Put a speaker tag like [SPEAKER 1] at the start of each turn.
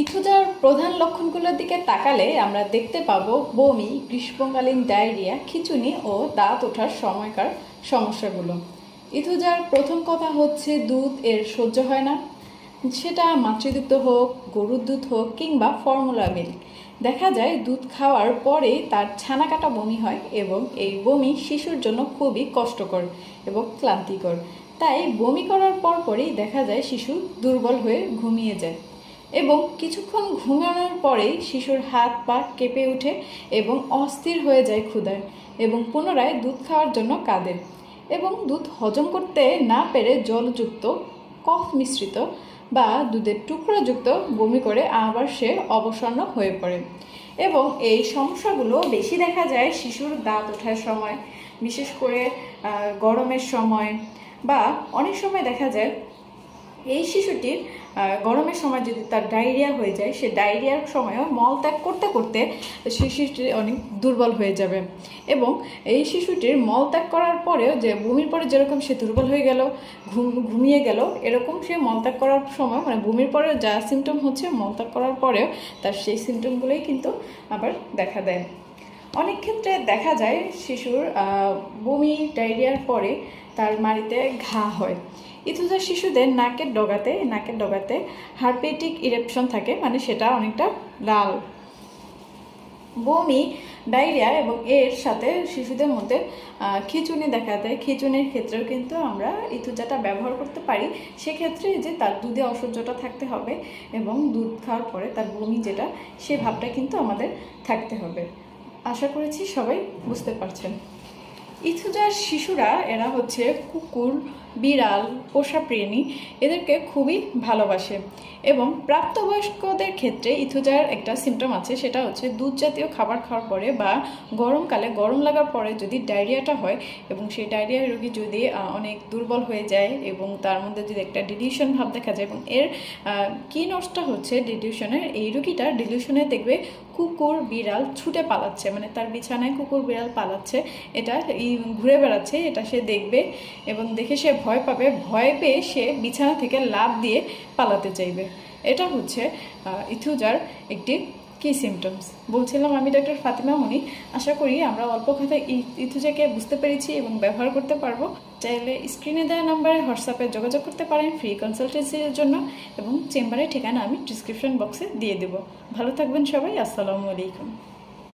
[SPEAKER 1] ইথুজার প্রধান লক্ষণগুলোর দিকে তাকালে আমরা দেখতে পাবো বমি, গ্রীষ্মকালীন ডায়রিয়া, খিঁচুনি ও দাঁত ওঠার সময়কার সমস্যাগুলো। ইথুজার প্রথম কথা হচ্ছে দুধ এর সহ্য হয় না, সেটা মাতৃদুগ্ধ হোক, গরুর দুধ হোক কিংবা ফর্মুলা মিল্ক। দেখা যায় দুধ খাওয়ার পরে তার ছানা কাটা বমি হয় এবং এই বমি শিশুর জন্য খুবই কষ্টকর এবং ক্লান্তিকর। তাই বমি করার পরপরই দেখা যায় শিশু দুর্বল হয়ে ঘুমিয়ে যায় এবং কিছুক্ষণ ঘুমানোর পরেই শিশুর হাত পা কেঁপে ওঠে এবং অস্থির হয়ে যায় ক্ষুধায় এবং পুনরায় দুধ খাওয়ার জন্য কাঁদে এবং দুধ হজম করতে না পেরে জলযুক্ত, কফ মিশ্রিত বা দুধের টুকরোযুক্ত বমি করে আবার সে অবসন্ন হয়ে পড়ে। এবং এই সমস্যাগুলো বেশি দেখা যায় শিশুর দাঁত ওঠার সময়, বিশেষ করে গরমের সময়, বা অনেক সময় দেখা যায় এই শিশুটির গরমের সময় যদি তার ডায়রিয়া হয়ে যায়, সে ডায়রিয়ার সময়ও মলত্যাগ করতে করতে শিশুটি অনেক দুর্বল হয়ে যাবে এবং এই শিশুটির মলত্যাগ করার পরেও যে বমির পরে যেরকম সে দুর্বল হয়ে গেল, ঘুমিয়ে গেল, এরকম সে মলত্যাগ করার সময় মানে বমির পরে যা সিমটম হচ্ছে মলত্যাগ করার পরেও তার সেই সিমটমগুলোই কিন্তু আবার দেখা দেয়। অনেক ক্ষেত্রে দেখা যায় শিশুর বমি ডায়রিয়ার পরে তার মাড়িতে ঘা হয়। ইথুজার শিশুদের নাকের ডগাতে হারপেটিক ইরেপশন থাকে, মানে সেটা অনেকটা লাল। বমি, ডায়রিয়া এবং এর সাথে শিশুদের মধ্যে খিঁচুনি দেখা দেয়। খিঁচুনির ক্ষেত্রেও কিন্তু আমরা ইথুজাটা ব্যবহার করতে পারি। সেক্ষেত্রে যে তার দুধে অসহ্যটা থাকতে হবে এবং দুধ খাওয়ার পরে তার বমি যেটা, সে ভাবটা কিন্তু আমাদের থাকতে হবে। আশা করেছি সবাই বুঝতে পারছেন। ইথুজার শিশুরা এরা হচ্ছে কুকুর, বিড়াল, পোষা প্রাণী, এদেরকে খুবই ভালোবাসে এবং প্রাপ্তবয়স্কদের ক্ষেত্রে ইথুজার একটা সিমটম আছে, সেটা হচ্ছে দুধ জাতীয় খাবার খাওয়ার পরে বা গরমকালে গরম লাগার পরে যদি ডায়রিয়াটা হয় এবং সেই ডায়রিয়ার রোগী যদি অনেক দুর্বল হয়ে যায় এবং তার মধ্যে যদি একটা ডিলিউশন ভাব দেখা যায় এবং এর কি নষ্ট হচ্ছে ডিলিউশনের, এই রোগীটা ডিলিউশনে দেখবে কুকুর বিড়াল ছুটে পালাচ্ছে, মানে তার বিছানায় কুকুর বিড়াল পালাচ্ছে, এটা ঘুরে বেড়াচ্ছে, এটা সে দেখবে এবং দেখে সে ভয় পাবে, ভয় পেয়ে সে বিছানা থেকে লাফ দিয়ে পালাতে চাইবে। এটা হচ্ছে ইথুজার একটি কি সিমটমস। বলছিলাম আমি ডক্টর ফাতিমা মনি। আশা করি আমরা অল্প কথায় ইথুজাকে বুঝতে পেরেছি এবং ব্যবহার করতে পারবো। চাইলে স্ক্রিনে দেওয়া নাম্বারে হোয়াটসঅ্যাপে যোগাযোগ করতে পারেন ফ্রি কনসালটেন্সির জন্য এবং চেম্বারের ঠিকানা আমি ডিসক্রিপশন বক্সে দিয়ে দেবো। ভালো থাকবেন সবাই। আসসালামু আলাইকুম।